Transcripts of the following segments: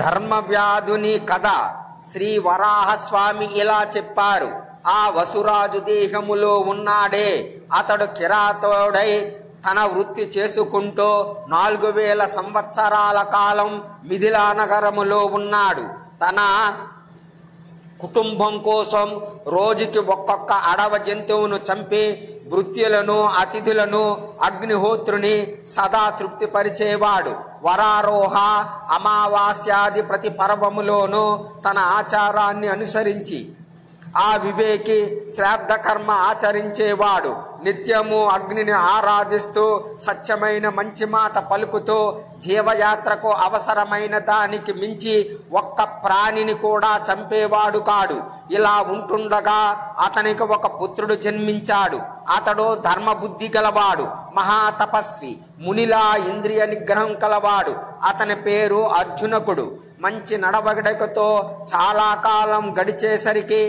ధర్మవ్యాధుని కథ శ్రీ వరాహస్వామి ఇలా చెప్పారు. ఆ వసురాజు దేహములో ఉన్నాడే అతడు కిరాతుడై తన వృత్తి చేసుకుంటూ 4000 సంవత్సరాల కాలం మిథిలా నగరములో ఉన్నాడు. తన కుటుంబం కోసం రోజుకి ఒక్కొక్క అడవ జంతువును చంపి భృత్యులను అతిథులను అగ్నిహోత్రుని సదా తృప్తిపరిచేవాడు. వరారోహ అమావాస్యాది ప్రతి పర్వములోనూ తన ఆచారాన్ని అనుసరించి ఆ వివేకి శ్రాద్ధ కర్మ ఆచరించేవాడు. నిత్యము అగ్నిని ఆరాధిస్తూ సత్యమైన మంచి మాట పలుకుతూ జీవయాత్రకు అవసరమైన దానికి మించి ఒక్క ప్రాణిని కూడా చంపేవాడు కాడు. ఇలా ఉంటుండగా అతనికి ఒక పుత్రుడు జన్మించాడు. అతడు ధర్మబుద్ధి గలవాడు, మహాతపస్వి, మునిలా ఇంద్రియ నిగ్రహం కలవాడు. అతని పేరు అర్జునకుడు. మంచి నడవడికతో చాలా కాలం గడిచేసరికి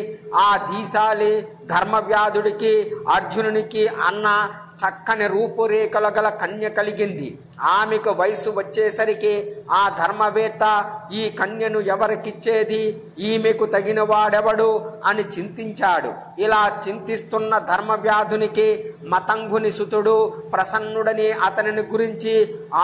ఆ దీశాలి ధర్మవ్యాధుడికి అర్జునునికి అన్న చక్కని రూపురేఖలు గల కన్య కలిగింది. ఆమెకు వయసు వచ్చేసరికి ఆ ధర్మవేత్త ఈ కన్యను ఎవరికిచ్చేది, ఈమెకు తగిన వాడెవడు అని చింతించాడు. ఇలా చింతిస్తున్న ధర్మవ్యాధునికి మతంగుని సుతుడు ప్రసన్నుడని అతనిని గురించి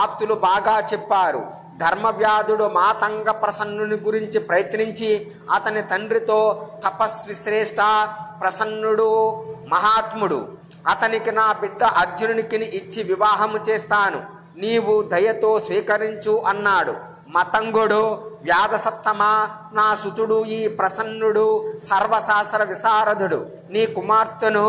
ఆప్తులు బాగా చెప్పారు. ధర్మవ్యాధుడు మాతంగ ప్రసన్నుని గురించి ప్రయత్నించి అతని తండ్రితో తపస్వి శ్రేష్ఠ, ప్రసన్నుడు మహాత్ముడు, అతనికి నా బిడ్డ అర్జునునికి ఇచ్చి వివాహము చేస్తాను, నీవు దయతో స్వీకరించు అన్నాడు. మతంగుడు వ్యాధసత్తమా, నా సుతుడు ఈ ప్రసన్నుడు సర్వశాస్త్ర విశారదుడు, నీ కుమార్తెను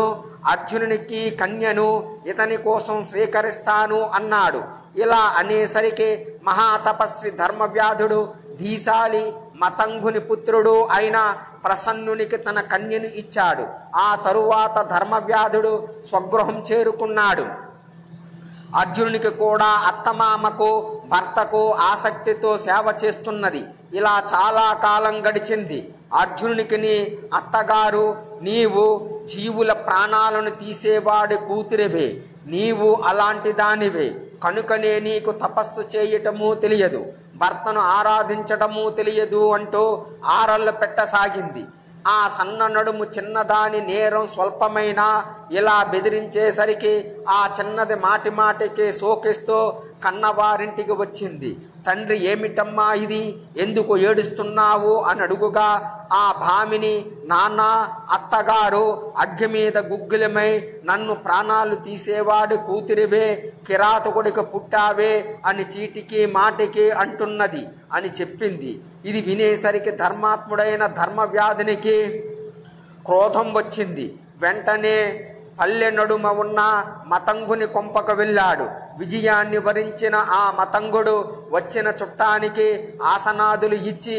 అర్జునునికి కన్యను ఇతని కోసం స్వీకరిస్తాను అన్నాడు. ఇలా అనేసరికి మహాతపస్వి ధర్మవ్యాధుడు దీశాలి మతంగుని పుత్రుడు అయిన ప్రసన్నునికి తన కన్యను ఇచ్చాడు. ఆ తరువాత ధర్మవ్యాధుడు స్వగృహం చేరుకున్నాడు. అర్జునునికి కూడా అత్తమామకు భర్తకు ఆసక్తితో సేవ చేస్తున్నది. ఇలా చాలా కాలం గడిచింది. అర్జునునికి అత్తగారు, నీవు జీవుల ప్రాణాలను తీసేవాడి కూతురివే, నీవు అలాంటి దానివే, కనుకనే నీకు తపస్సు చేయటము తెలియదు, భర్తను ఆరాధించటము తెలియదు అంటూ ఆరళ్ళు పెట్టసాగింది. ఆ సన్న నడుము చిన్నదాని నేరం స్వల్పమైనా ఇలా బెదిరించేసరికి ఆ చిన్నది మాటి మాటికి సోకిస్తూ కన్నవారింటికి వచ్చింది. తండ్రి, ఏమిటమ్మా ఇది, ఎందుకు ఏడుస్తున్నావు అని అడుగుగా ఆ భామిని, నాన్న, అత్తగారు అగ్గి మీద గుగ్గులమై నన్ను ప్రాణాలు తీసేవాడు కూతురివే, కిరాతకుడికి పుట్టావే అని చీటికి మాటికి అంటున్నది అని చెప్పింది. ఇది వినేసరికి ధర్మాత్ముడైన ధర్మవ్యాధునికి క్రోధం వచ్చింది. వెంటనే పల్లె నడుమ ఉన్న మతంగుని కొంపకు వెళ్ళాడు. విజయాన్ని వరించిన ఆ మతంగుడు వచ్చిన చుట్టానికి ఆసనాదులు ఇచ్చి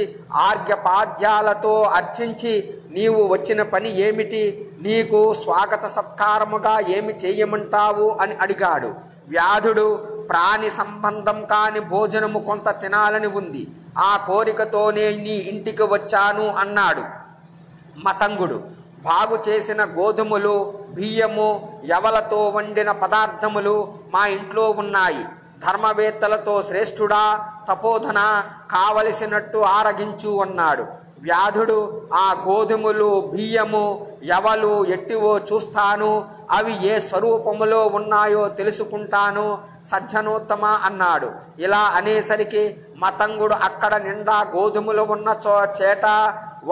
ఆర్ఘ్యపాద్యాలతో అర్చించి, నీవు వచ్చిన పని ఏమిటి, నీకు స్వాగత సత్కారముగా ఏమి చేయమంటావు అని అడిగాడు. వ్యాధుడు, ప్రాణి సంబంధం కాని భోజనము కొంత తినాలని ఉంది, ఆ కోరికతోనే నీ ఇంటికి వచ్చాను అన్నాడు. మతంగుడు, బాగు చేసిన గోధుమలు, బియ్యము, యవలతో వండిన పదార్థములు మా ఇంట్లో ఉన్నాయి, ధర్మవేత్తలతో శ్రేష్ఠుడా, తపోధన, కావలసినట్టు ఆరగించు అన్నాడు. వ్యాధుడు, ఆ గోధుమలు, బియ్యము, యవలు ఎట్టివో చూస్తాను, అవి ఏ స్వరూపములో ఉన్నాయో తెలుసుకుంటాను, సజ్జనోత్తమ అన్నాడు. ఇలా అనేసరికి మతంగుడు అక్కడ నిండా గోధుమలు ఉన్న చేట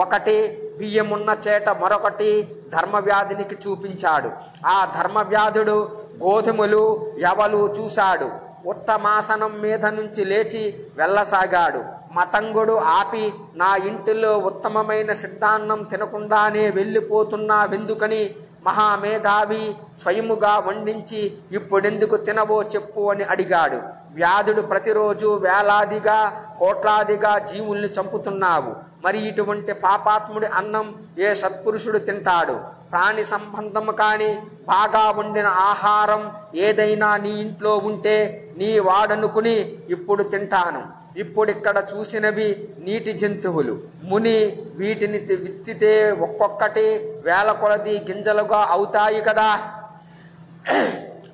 ఒకటి, బియ్యమున్న చేట మరొకటి ధర్మవ్యాధునికి చూపించాడు. ఆ ధర్మవ్యాధుడు గోధుమలు, యవలు చూశాడు. ఉత్తమాసనం మీద నుంచి లేచి వెళ్ళసాగాడు. మతంగుడు ఆపి, నా ఇంటిలో ఉత్తమమైన సిద్ధాన్నం తినకుండానే వెళ్ళిపోతున్నావెందుకని, మహామేధావి స్వయముగా వండించి ఇప్పుడెందుకు తినవో చెప్పు అని అడిగాడు. వ్యాధుడు, ప్రతిరోజు వేలాదిగా కోట్లాదిగా జీవుల్ని చంపుతున్నావు, మరి ఇటువంటి పాపాత్ముడి అన్నం ఏ సత్పురుషుడు తింటాడు? ప్రాణి సంబంధము కాని బాగా వండిన ఆహారం ఏదైనా నీ ఇంట్లో ఉంటే నీ వాడనుకుని ఇప్పుడు తింటాను. ఇప్పుడిక్కడ చూసినవి నీటి జంతువులు, ముని, వీటిని విత్తితే ఒక్కొక్కటి వేల కొలది గింజలుగా అవుతాయి కదా.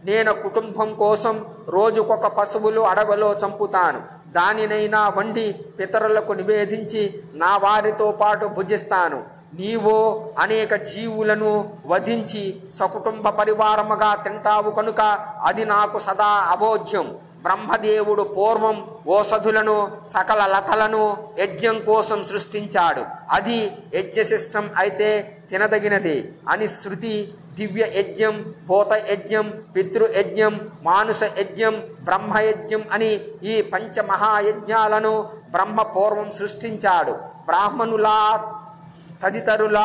నేను కుటుంబం కోసం రోజుకొక పశువులు అడవిలో చంపుతాను, దానినైనా వండి పితరులకు నివేదించి నా వారితో పాటు భుజిస్తాను. నీవో అనేక జీవులను వధించి సకుటుంబ పరివారముగా తింటావు కనుక అది నాకు సదా అభోజ్యం. బ్రహ్మదేవుడు పూర్వం ఓషధులను సకల లతలను యజ్ఞం కోసం సృష్టించాడు. అది యజ్ఞశిష్టం అయితే తినదగినది అని శృతి. దివ్య యజ్ఞం, భూత యజ్ఞం, పితృయజ్ఞం, మానుష యజ్ఞం, బ్రహ్మయజ్ఞం అని ఈ పంచమహాయజ్ఞాలను బ్రహ్మ పూర్వం సృష్టించాడు. బ్రాహ్మణుల తదితరుల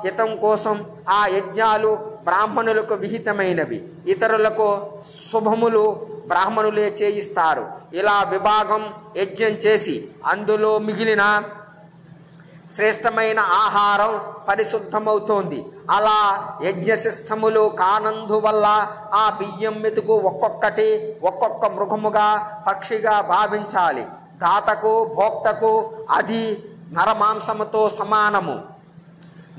హితం కోసం ఆ యజ్ఞాలు బ్రాహ్మణులకు విహితమైనవి, ఇతరులకు శుభములు బ్రాహ్మణులే చేయిస్తారు. ఇలా విభాగం యజ్ఞం చేసి అందులో మిగిలిన శ్రేష్టమైన ఆహారం పరిశుద్ధమవుతోంది. అలా యజ్ఞశిష్టములు కానందువల్ల ఆ బియ్యం మెతుకు ఒక్కొక్కటి ఒక్కొక్క మృగముగా పక్షిగా భావించాలి. దాతకు భోక్తకు అది నరమాంసముతో సమానము.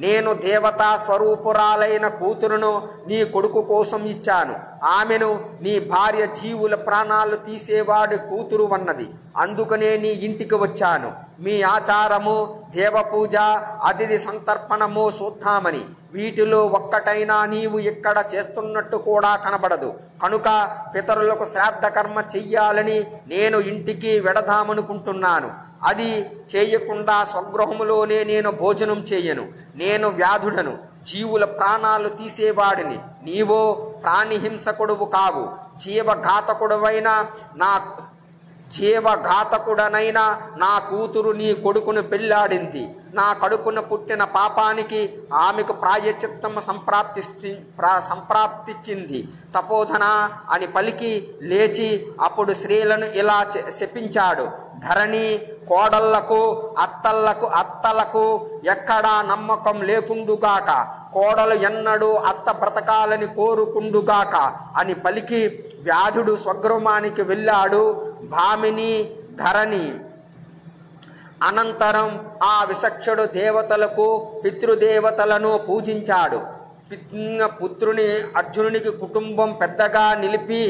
నేను దేవతా స్వరూపురాలైన కూతురును నీ కొడుకు కోసం ఇచ్చాను. ఆమెను నీ భార్య జీవుల ప్రాణాలు తీసేవాడి కూతురు అన్నది. అందుకనే నీ ఇంటికి వచ్చాను. మీ ఆచారము దేవపూజ, అతిథి సంతర్పణము చూద్దామని. వీటిలో ఒక్కటైనా నీవు ఇక్కడ చేస్తున్నట్టు కూడా కనబడదు. కనుక పితరులకు శ్రాద్ధ కర్మ చెయ్యాలని నేను ఇంటికి వెడదామనుకుంటున్నాను. అది చేయకుండా స్వగృహములోనే నేను భోజనం చేయను. నేను వ్యాధుడను, జీవుల ప్రాణాలు తీసేవాడిని. నీవో ప్రాణిహింసకుడువు కావు. జీవఘాతకుడనైనా నా కూతురు నీ కొడుకును పెళ్ళాడింది. నా కడుపున పుట్టిన పాపానికి ఆమెకు ప్రాయశ్చిత్తము సంప్రాప్తిచ్చింది. తపోధన అని పలికి లేచి అప్పుడు స్త్రీలను ఇలా శపించాడు. ధరణి కోడళ్లకు అత్తలకు ఎక్కడా నమ్మకం లేకుండుగాక. కోడలు ఎన్నడూ అత్త బ్రతకాలని కోరుకుండుగాక అని పలికి వ్యాధుడు స్వగృహానికి వెళ్ళాడు. భామిని ధరణి అనంతరం ఆ విచక్షుడు దేవతలకు పితృదేవతలను పూజించాడు. పుత్రుని అర్జునునికి కుటుంబం పెద్దగా నిలిపి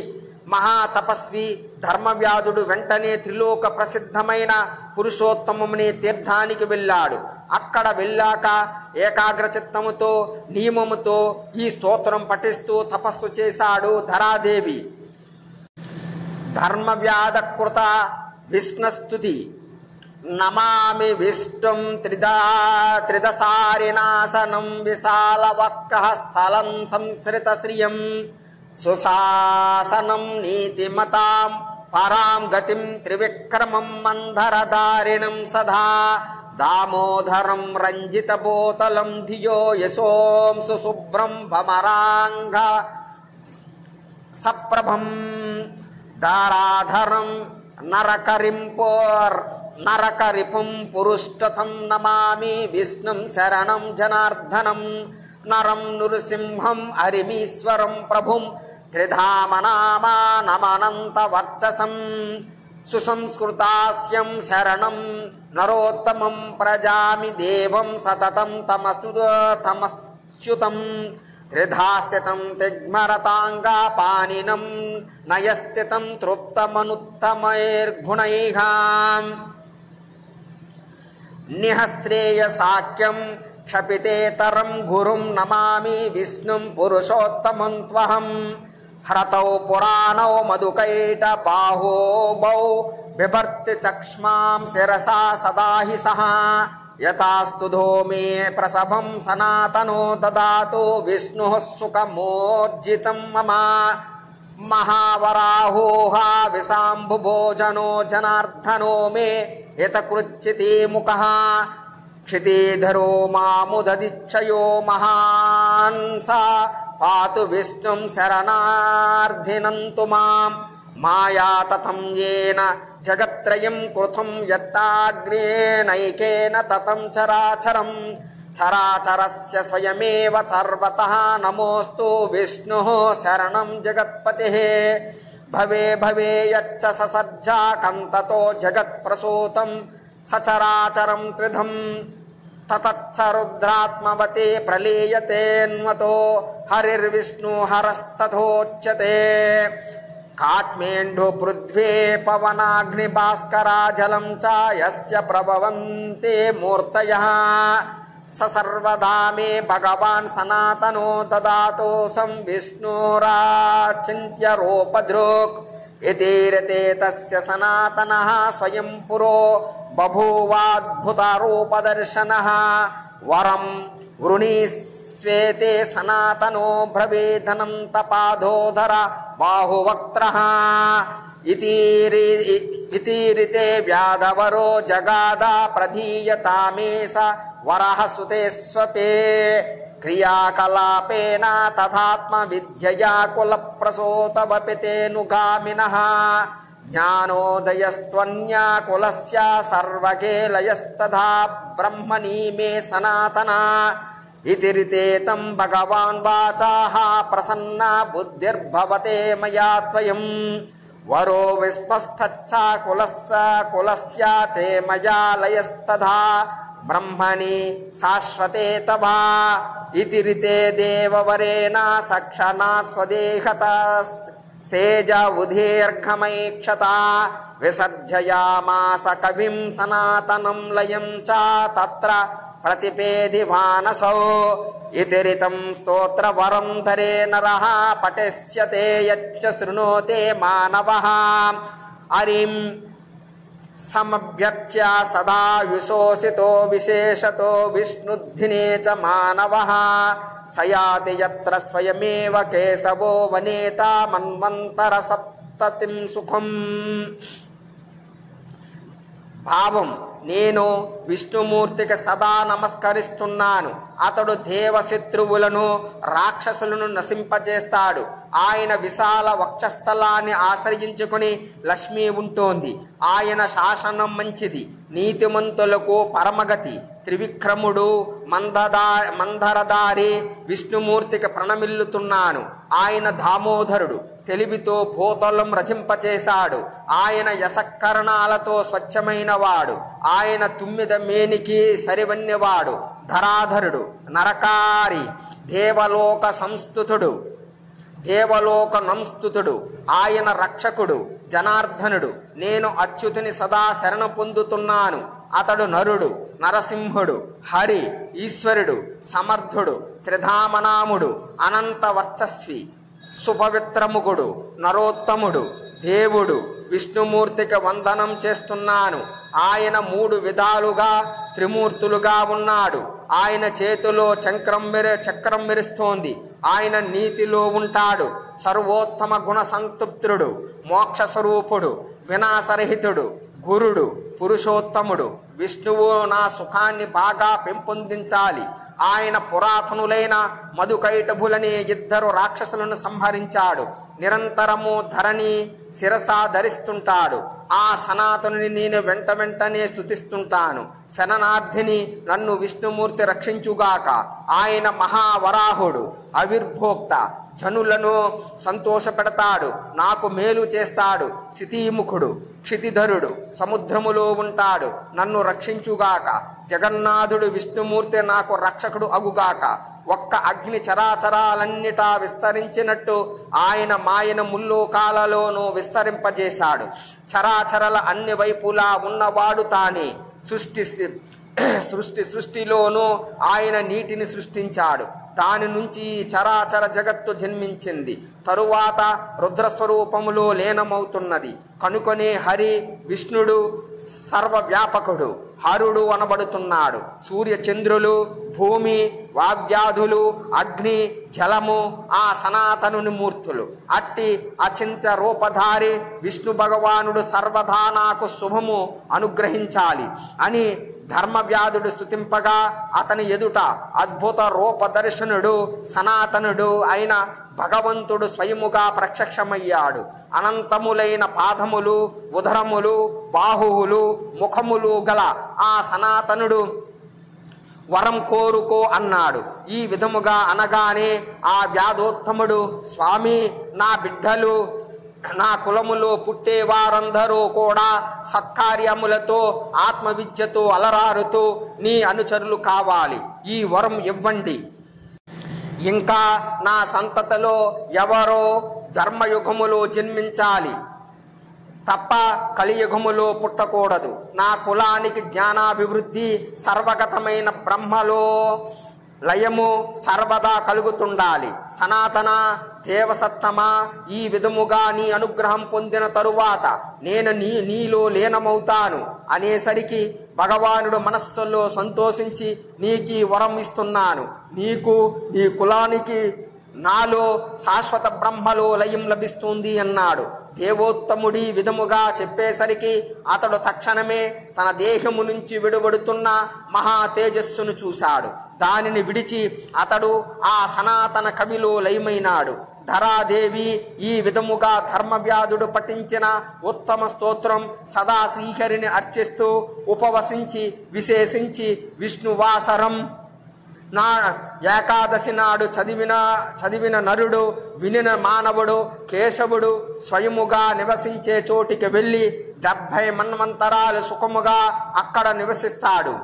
మహాతపస్వి ధర్మవ్యాధుడు వెంటనే త్రిలోక ప్రసిద్ధమైన పురుషోత్తముని తీర్థానికి వెళ్ళాడు. అక్కడ వెళ్ళాక ఏకాగ్రచిత్తముతో నియమముతో ఈ స్తోత్రం పఠిస్తూ తపస్సు చేశాడు. ధరాదేవి ధర్మవ్యాధకృత విష్ణుస్తుతి. నమామి విష్ణుం త్రిదసారినాశనం విశాలవక్కః స్థలం సంశ్రిత శ్రియం సుశాసనం నీతిమతాం పరాం గతిం త్రివిక్రమం మంధరధారిణం సదా దామోదరం రంజితబోతలం ధియో యశోం సుశుభ్రం భమరాంగ సప్రభం దారాధరం నరకరిపుం పురుష్టతం నమామి విష్ణుం శరణం జనార్దనం నరం నృసింహం హరిమీశ్వరం ప్రభుం త్రిధామనామానమనంత వర్చసం సుసంస్కృతాస్యం శరణం నరోత్తమం ప్రజామి దేవం సతతం తమస్యుతం త్రిధాస్థితం తిగ్మరతాంగా పానినం నయస్థితం తృప్తమనుత్తమైర్గుణైః నిహశ్రేయసాఖ్యం క్షపితేతరం గురుం నమామి విష్ణుం పురుషోత్తమం త్వహం హ్రతౌ పురాణౌ మధుకైట బాహోబౌ బిభర్తి చక్ష్మాం శిరసా సదాహి సహ యథాస్తు ధోమే ప్రసభం సనాతనో దదాతు విష్ణు సుఖమోర్జితం మమ మహావరాహోహ విశాంభుభోజనో జనార్దనో మే యతకృచ్యతే ముఖః క్షితేధరో మాముదదిక్షయో మహాన్సా పాతు విష్ణుం శరణార్థినంతు మాం మాయాతతం యేన జగత్రయం కృతం యత్తాగ్నేనైకేన తతం చరాచరం చరాచరస్య స్వయమేవ సర్వతః నమోస్తు విష్ణుః శరణం జగత్పతిః భవే భవే యచ్చ ససజ్జాకం తతో జగత్ప్రసూతం సచరాచరం త్రిధం తతచ్చ రుద్రాత్మవతే ప్రలీయతేన్వతో హరిర్విష్ణు హరస్తథోచ్యతే కాత్మేండు పృథ్వే పవనాగ్ని భాస్కరా జలం చ యస్య ప్రభవంతే మూర్తయః స సర్వదా మే భగవాన్ సనాతనో దదాతో సం విష్ణురాచింత్య రూపదృక్ ఇతిరతే తస్య సనాతనః స్వయం పురో బభూవాద్భుత రూపదర్శనః వరం వృణీస్వేతే సనాతనో బ్రవీధనంత పాదోధర బాహువక్త్రః ఇతిరితే వ్యాధవరో జగాద ప్రధీయతామేస వరః సుతేస్వపే క్రియాకలాపేన తథాత్మ విద్యయా కుల ప్రసూతవపితేనుగామినః జ్ఞానోదయస్త్వన్యా కులస్య సర్వకేలయస్తథా బ్రహ్మణి మే సనాతన ఇతిరితే తం భగవాన్ వాచాః ప్రసన్న బుద్ధిర్భవతే మయా త్వయం వరో విస్పష్టచ్చ కులస్య తే మయా లయస్తథా బ్రహ్మణి శాశ్వతే తవా ఇతిరితే దేవవరేణ సక్షణాత్ స్వదేహత స్తేజ ఉదీర్ఘమైక్షత విసర్జయామాస కవిం సనాతనం లయం చ తత్ర ప్రతిపేది మానసౌ ఇతిరితం స్తోత్రవరం ధరే నరః పఠిష్యతే యచ్చ శృణోతే మానవః హరిం సమభ్యర్చ్య సదా విశోసితో విశేషతో విష్ణుద్ధినే చ మానవః సయాతి యత్ర స్వయమేవ కేశవో వనేత మన్వంతర సప్తతిం సుఖం. భావం: నేను విష్ణుమూర్తికి సదా నమస్కరిస్తున్నాను. అతడు దేవశత్రువులను రాక్షసులను నశింపజేస్తాడు. ఆయన విశాల వక్షస్థలాన్ని ఆశ్రయించుకుని లక్ష్మి ఉంటోంది. ఆయన శాసనం మంచిది, నీతిమంతులకు పరమగతి. త్రివిక్రముడు మందరదారి విష్ణుమూర్తికి ప్రణమిల్లుతున్నాను. ఆయన దామోదరుడు, తెలివితో భూతలం రచింపచేశాడు. ఆయన యశకరణాలతో స్వచ్ఛమైన వాడు. ఆయన తుమ్మిద మేనికి సరివన్యవాడు. ధరాధరుడు, నరకారి, దేవలోక సంస్థుతుడు, దేవలోక నంస్తుతుడు. ఆయన రక్షకుడు, జనార్దనుడు. నేను అచ్యుతుని సదా శరణ పొందుతున్నాను. అతడు నరుడు, నరసింహుడు, హరి, ఈశ్వరుడు, సమర్థుడు, త్రిధామనాముడు, అనంత వర్చస్వి, సుపవిత్రముగుడు, నరోత్తముడు, దేవుడు. విష్ణుమూర్తికి వందనం చేస్తున్నాను. ఆయన 3 విధాలుగా త్రిమూర్తులుగా ఉన్నాడు. ఆయన చేతిలో చక్రం మెరుస్తోంది. ఆయన నీతిలో ఉంటాడు. సర్వోత్తమ గుణ సంతృప్తుడు, మోక్ష స్వరూపుడు, వినాశరహితుడు, గురుడు, పురుషోత్తముడు. విష్ణువు నా సుఖాన్ని బాగా పెంపొందించాలి. ఆయన పురాతనులైన మధుకైటభులని 2 రాక్షసులను సంహరించాడు. నిరంతరము ధరణి శిరస ధరిస్తుంటాడు. ఆ సనాతనుని నేను వెంటనే స్తుతిస్తుంటాను. శరణార్థిని నన్ను విష్ణుమూర్తి రక్షించుగాక. ఆయన మహావరాహుడు, అవిర్భోక్త, జనులను సంతోషపెడతాడు. నాకు మేలు చేస్తాడు. శితీముఖుడు, క్షితిధరుడు, సముద్రములో ఉంటాడు. నన్ను రక్షించుగాక. జగన్నాథుడు విష్ణుమూర్తి నాకు రక్షకుడు అగుగాక. ఒక్క అగ్ని చరాచరాలన్నిటా విస్తరించినట్టు ఆయన మాయన ముల్లోకాలలోనూ విస్తరింపజేశాడు. చరాచరల అన్ని వైపులా ఉన్నవాడు తానే. సృష్టిలోనూ ఆయన నీటిని సృష్టించాడు. దాని నుంచి చరాచర జగత్తు జన్మించింది. తరువాత రుద్రస్వరూపములో లీనమవుతున్నది. కనుకొనే హరి విష్ణుడు సర్వవ్యాపకుడు, హరుడు అనబడుతున్నాడు. సూర్యచంద్రులు, భూమి, వాగ్వ్యాధులు, అగ్ని, జలము ఆ సనాతనుని మూర్తులు. అట్టి అచింత్య రూపధారి విష్ణు భగవానుడు సర్వదా నాకు శుభము అనుగ్రహించాలి అని ధర్మవ్యాధుడు స్తుతింపగా అతని ఎదుట అద్భుత రూపదర్శనుడు సనాతనుడు అయిన భగవంతుడు స్వయముగా ప్రత్యక్షమయ్యాడు. అనంతములైన పాదములు, ఉదరములు, బాహువులు, ముఖములు గల ఆ సనాతనుడు వరం కోరుకో అన్నాడు. ఈ విధముగా అనగానే ఆ వ్యాధోత్తముడు, స్వామి, నా బిడ్డలు, నా కులములో పుట్టే వారందరూ కూడా సత్కార్యములతో ఆత్మవిద్యతో అలరారుతూ నీ అనుచరులు కావాలి. ఈ వరం ఇవ్వండి. ఇంకా నా సంతతిలో ఎవరో ధర్మయుగములో జన్మించాలి తప్ప కలియుగములో పుట్టకూడదు. నా కులానికి జ్ఞానాభివృద్ధి సర్వగతమైన బ్రహ్మలో లయము సర్వదా కలుగుతుండాలి. సనాతన దేవసత్తమా, ఈ విధముగా నీ అనుగ్రహం పొందిన తరువాత నేను నీలో లీనమవుతాను అనేసరికి భగవానుడు మనస్సులో సంతోషించి నీకు వరం ఇస్తున్నాను, నీకు నీ కులానికి నాలో శాశ్వత బ్రహ్మలో లయం లభిస్తుంది అన్నాడు. దేవోత్తముడి విధముగా చెప్పేసరికి అతడు తక్షణమే తన దేహము నుంచి విడువడుతున్న మహా తేజస్సును చూశాడు. దానిని విడిచి అతడు ఆ సనాతన కవిలో లయమైనాడు. ధరాదేవి ఈ విధముగా ధర్మవ్యాధుడు పఠించిన ఉత్తమ స్తోత్రం సదా శ్రీహరిని అర్చిస్తూ ఉపవసించి విశేషించి విష్ణువాసరం నా ఏకాదశి నాడు చదివిన నరుడు వినిన మానవుడు కేశవుడు స్వయముగా నివసించే చోటికి వెళ్ళి 70 మన్వంతరాలు సుఖముగా అక్కడ నివసిస్తాడు.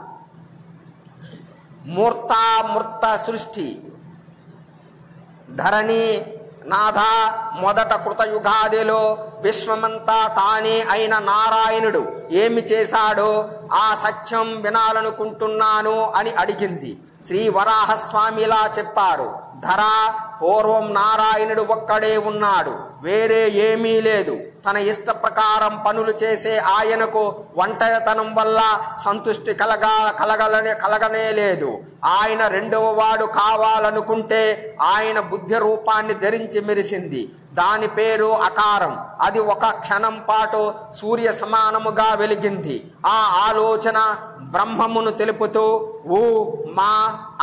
మూర్త సృష్టి ధరణి నాథ మొదట కృతయుగాదిలో విశ్వమంతా తానే అయిన నారాయణుడు ఏమి చేశాడో ఆ సత్యం వినాలనుకుంటున్నాను అని అడిగింది. శ్రీ వరాహస్వామిలా చెప్పారు, ధర పూర్వం నారాయణుడు ఒక్కడే ఉన్నాడు, వేరే ఏమీ లేదు. తన ఇష్ట ప్రకారం పనులు చేసే ఆయనకు ఒంటరితనం వల్ల సంతుష్టి కలగనే లేదు. ఆయన రెండవ వాడు కావాలనుకుంటే ఆయన బుద్ధి రూపాన్ని ధరించి మెరిసింది. దాని పేరు అకారం. అది ఒక క్షణం పాటు సూర్య సమానముగా వెలిగింది. ఆ ఆలోచన బ్రహ్మమును తెలుపుతూ ఊ మా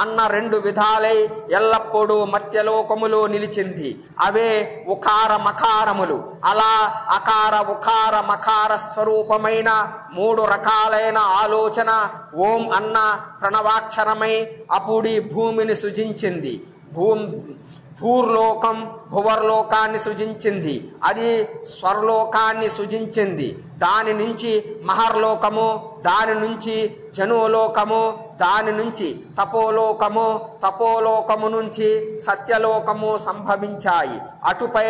అన్న 2 విధాలై ఎల్లప్పుడూ మధ్యలోకములో నిలిచింది. అవే ఉకార మకారములు. అలా అకార ఉకార మకార స్వరూపమైన 3 రకాలైన ఆలోచన ఓం అన్న ప్రణవాక్షరమై అప్పుడి భూమిని సృజించింది. భూర్లోకం భువర్లోకాన్ని సృజించింది. అది స్వర్లోకాన్ని సృజించింది. దాని నుంచి మహర్లోకము, దాని నుంచి జనులోకము, దాని నుంచి తపోలోకము, తపోలోకము నుంచి సత్యలోకము సంభవించాయి. అటుపై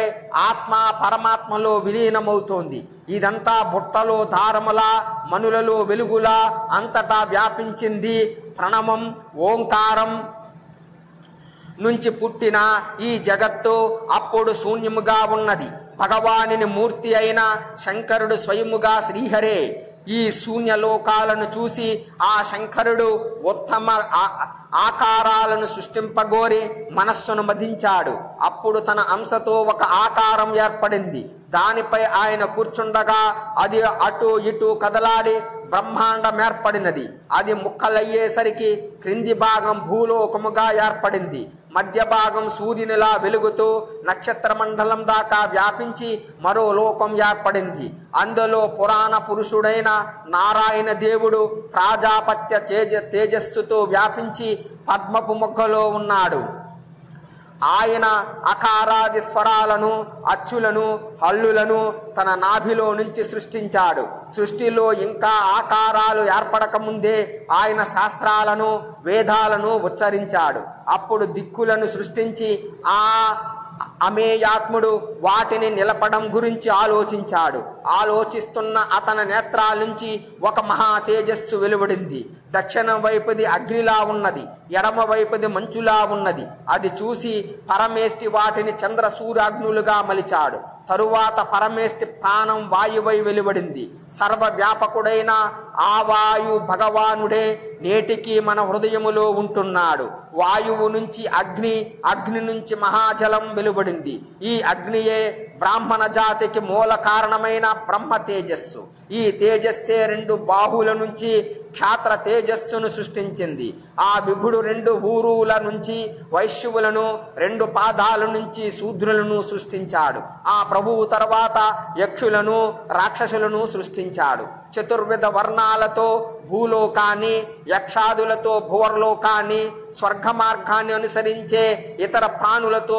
ఆత్మ పరమాత్మలో విలీనమవుతోంది. ఇదంతా బుట్టలో దారములా మనులలో వెలుగులా అంతటా వ్యాపించింది. ప్రణవం ఓంకారం నుంచి పుట్టిన ఈ జగత్తు అప్పుడు శూన్యముగా ఉన్నది. భగవానుని మూర్తి అయిన శంకరుడు స్వయముగా శ్రీహరే. ఈ శూన్యలోకాలను చూసి ఆ శంకరుడు ఉత్తమ ఆకారాలను సృష్టింపగోరి మనస్సును మదించాడు. అప్పుడు తన అంశతో ఒక ఆకారం ఏర్పడింది. దానిపై ఆయన కూర్చుండగా అది అటు ఇటు కదలాడి బ్రహ్మాండం ఏర్పడినది. అది ముక్కలయ్యేసరికి క్రింది భాగం భూలోకముగా ఏర్పడింది. మధ్య భాగం సూర్యునిలా వెలుగుతూ నక్షత్ర మండలం దాకా వ్యాపించి మరో లోకం ఏర్పడింది. అందులో పురాణ పురుషుడైన నారాయణ దేవుడు ప్రాజాపత్య తేజస్సుతో వ్యాపించి పద్మపు మొగ్గలో ఉన్నాడు. ఆయన అకారాది స్వరాలను అచ్చులను హల్లులను తన నాభిలో నుంచి సృష్టించాడు. సృష్టిలో ఇంకా ఆకారాలు ఏర్పడకముందే ఆయన శాస్త్రాలను వేదాలను ఉచ్చరించాడు. అప్పుడు దిక్కులను సృష్టించి ఆ అమేయాత్ముడు వాటిని నిలపడం గురించి ఆలోచించాడు. ఆలోచిస్తున్న అతని నేత్రాల నుంచి ఒక మహా తేజస్సు వెలువడింది. దక్షిణం వైపుది అగ్నిలా ఉన్నది, ఎడమ వైపుది మంచులా ఉన్నది. అది చూసి పరమేష్టి వాటిని చంద్ర సూర్యాగ్నులుగా మలిచాడు. తరువాత పరమేష్టి ప్రాణం వాయువై వెలువడింది. సర్వవ్యాపకుడైన ఆ వాయు భగవానుడే నేటికి మన హృదయములో ఉంటున్నాడు. వాయువు నుంచి అగ్ని, అగ్ని నుంచి మహాజలం వెలువడింది. ఈ అగ్నియే బ్రాహ్మణ జాతికి మూల కారణమైన బ్రహ్మ తేజస్సు. ఈ తేజస్సే 2 బాహువుల నుంచి క్షాత్ర తేజస్సును సృష్టించింది. ఆ విభుడు 2 ఊరుల నుంచి వైశ్యువులను, 2 పాదాల నుంచి శూద్రులను సృష్టించాడు. ఆ ప్రభువు తర్వాత యక్షులను రాక్షసులను సృష్టించాడు. చతుర్విధ వర్ణాలతో భూలోకాన్ని, యక్షాదులతో భువర్లోకాన్ని, స్వర్గ మార్గాన్ని అనుసరించే ఇతర ప్రాణులతో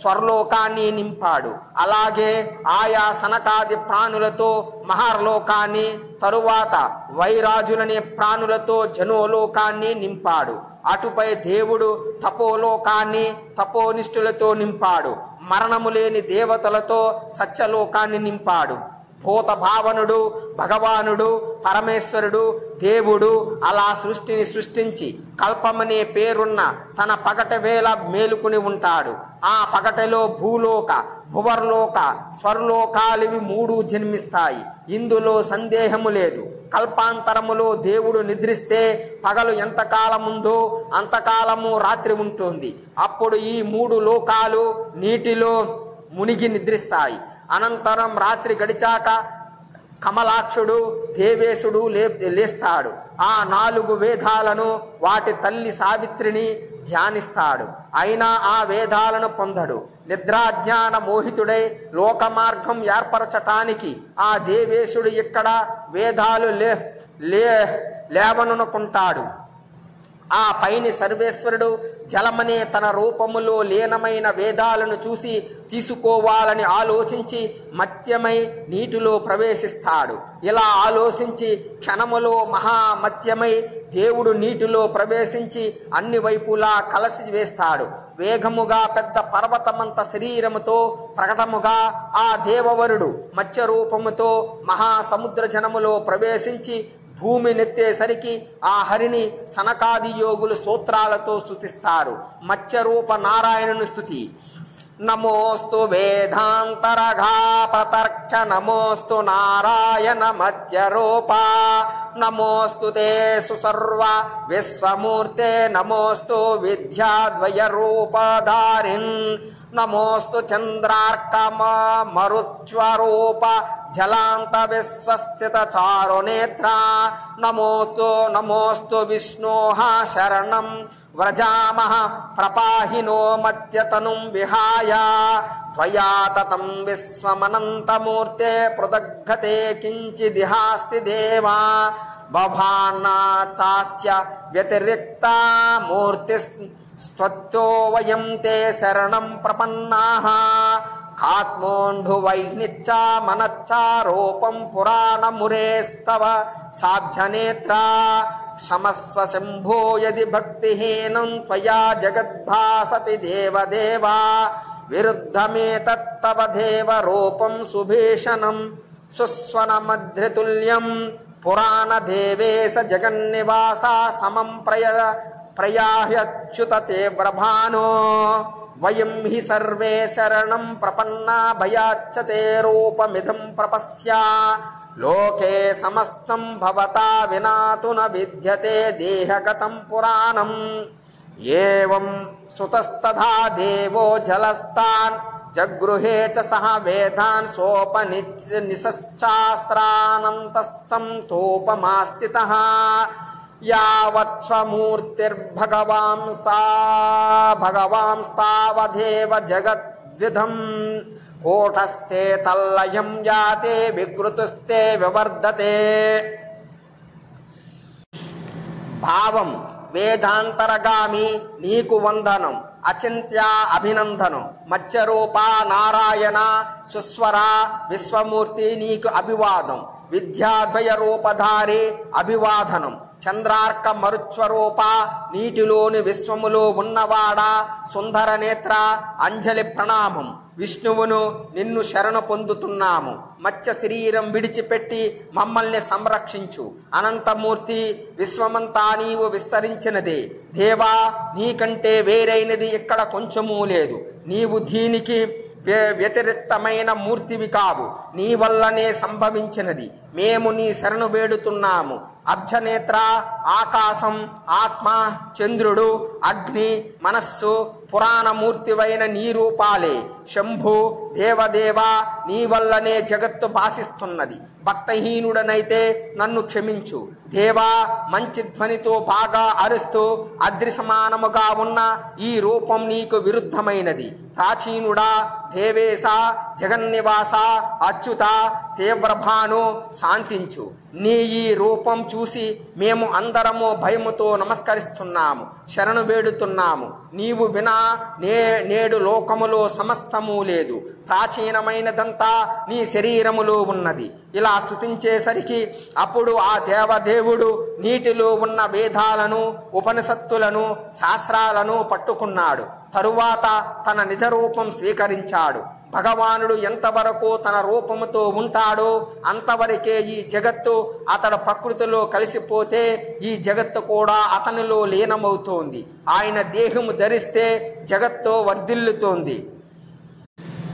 స్వర్లోకాన్ని నింపాడు. అలాగే ఆయా సనకాది ప్రాణులతో మహర్లోకాన్ని, తరువాత వైరాజులనే ప్రాణులతో జనోలోకాన్ని నింపాడు. అటుపై దేవుడు తపోలోకాన్ని తపోనిష్ఠులతో నింపాడు. మరణము లేని దేవతలతో సత్యలోకాన్ని నింపాడు. భూత భావనుడు, భగవానుడు, పరమేశ్వరుడు, దేవుడు అలా సృష్టిని సృష్టించి కల్పమనే పేరున్న తన పగట వేళ మేలుకుని ఉంటాడు. ఆ పగటలో భూలోక, భువర్లోక, స్వర్లోకాలివి 3 జన్మిస్తాయి. ఇందులో సందేహము లేదు. కల్పాంతరములో దేవుడు నిద్రిస్తే పగలు ఎంతకాలముందో అంతకాలము రాత్రి ఉంటుంది. అప్పుడు ఈ 3 లోకాలు నీటిలో మునిగి నిద్రిస్తాయి. అనంతరం రాత్రి గడిచాక కమలాక్షుడు దేవేశుడు లేస్తాడు. ఆ 4 వేదాలను వాటి తల్లి సావిత్రిని ధ్యానిస్తాడు. అయినా ఆ వేదాలను పొందడు. నిద్రాజ్ఞాన మోహితుడై లోకమార్గం ఏర్పరచటానికి ఆ దేవేశుడు ఇక్కడ వేదాలు లేవనుకుంటాడు. ఆ పైని సర్వేశ్వరుడు జలమనే తన రూపములో లీనమైన వేదాలను చూసి తీసుకోవాలని ఆలోచించి మత్యమై నీటిలో ప్రవేశిస్తాడు. ఇలా ఆలోచించి క్షణములో మహామత్యమై దేవుడు నీటిలో ప్రవేశించి అన్ని వైపులా కలసి వేస్తాడు. వేగముగా పెద్ద పర్వతమంత శరీరముతో ప్రకటముగా ఆ దేవవరుడు మత్స్య రూపముతో మహాసముద్ర జనములో ప్రవేశించి భూమి నెత్తేసరికి ఆ హరిని సనకాది యోగులు స్తోత్రాలతో స్తుతిస్తారు. మత్స్యరూప నారాయణుని స్తుతి. నమోస్తు వేదాంతరఘా ప్రతర్క్ష నమోస్తు నారాయణ మత్స్యరూప నమోస్తు తే సుసర్వ విశ్వమూర్తే నమోస్తు విద్యాద్వయ రూపధారిన్ నమోస్తు చంద్రార్కమ మరుత్వరూప జలాంత విశ్వస్థిత చారునేత్ర నమోస్తు విష్ణోః శరణం వ్రజామః ప్రపాహినో మత్యతనుం విహాయ త్వయా తతం విశ్వమనంతమూర్తే పృథగ్గతే కించిదిహాస్తి దేవా బభాన్నా చాస్య వ్యతిరిక్తా మూర్తి స్త్వత్తో వయం తే శరణం ప్రపన్నాః కాత్మోంఢువైనిచ్చా మనచ్చా రూపం పురాణమురేస్తవ సాబ్జనేత్రా క్షమస్వ శంభో యది భక్తిహీనం త్వయా జగద్భాసతి దేవదేవా విరుద్ధమేతత్తవ దేవ రూపం సుభీషణం సుస్వనమధ్రితుల్యం పురాణదేవేశ జగన్నివాస సమం ప్రయాహ్యచ్యుత తే బ్రభానో వయం హి సర్వే శరణం ప్రపన్నా భయాచ్చ తే రూపమిదం ప్రపశ్య లోకే సమస్తం భవతా వినాతు న విద్యతే దేహగతం పురాణం ఏవం సుతస్తథా దేవో జలస్తాన్ జగృహే చ సహ వేదాన్ సోపనిశ్చాస్త్రానంతస్థం తోపమాస్థితః యావత్స్వమూర్తిర్భగవాంస్తావదేవ జగద్విధం కోటస్థే తల్లయం యాతే వికృతుస్తే వివర్ధతే. భావం వేదాంతరగామి నీకు వందనం, అచింత్య అభినందనం. మత్స్యరూప నారాయణ సుస్వర విశ్వమూర్తి నీకు అభివాదం. విద్యాద్వయ రూపధారి అభివాదనం. చంద్రార్క మరుత్వరూప నీటిలోని విశ్వములో ఉన్నవాడా సుందర నేత్ర అంజలి ప్రణామం. విష్ణువును నిన్ను శరణు పొందుతున్నాము. మత్స్య శరీరం విడిచిపెట్టి మమ్మల్ని సంరక్షించు. అనంతమూర్తి విశ్వమంతా నీవు విస్తరించినదే. దేవా నీకంటే వేరైనది ఇక్కడ కొంచెమూ లేదు. నీవు దీనికి వ్యతిరిక్తమైన మూర్తివి కావు. నీ వల్లనే సంభవించినది. మేము నీ శరణు వేడుతున్నాము. అబ్జనేత్ర ఆకాశం, ఆత్మ, చంద్రుడు, అగ్ని, మనస్సు పురాణమూర్తివైన నీ రూపాలే. శంభు దేవదేవ నీ వల్లనే జగత్తు భాసిస్తున్నది. భక్తహీనుడనైతే నన్ను క్షమించు. దేవా మంచి ధ్వనితో బాగా అరుస్తూ అదృశ్యమానముగా ఉన్న ఈ రూపం నీకు విరుద్ధమైనది. ప్రాచీనుడా దేవేశ జగన్నివాస అచ్యుత తీవ్రభాను శాంతించు. నీ ఈ రూపం చూసి మేము అందరము భయముతో నమస్కరిస్తున్నాము, శరణు వేడుతున్నాము. నీవు వినా నేడు లోకములో సమస్తము లేదు. ప్రాచీనమైనదంతా నీ శరీరములో ఉన్నది. ఇలా స్తుతించేసరికి అప్పుడు ఆ దేవదేవుడు నీటిలో ఉన్న వేదాలను, ఉపనిషత్తులను, శాస్త్రాలను పట్టుకున్నాడు. తరువాత తన నిజ రూపం స్వీకరించాడు. భగవానుడు ఎంతవరకు తన రూపముతో ఉంటాడో అంతవరకే ఈ జగత్తు అతడు ప్రకృతిలో కలిసిపోతే ఈ జగత్తు కూడా అతనిలో లీనమవుతోంది. ఆయన దేహము ధరిస్తే జగత్తు వర్ధిల్లుతోంది.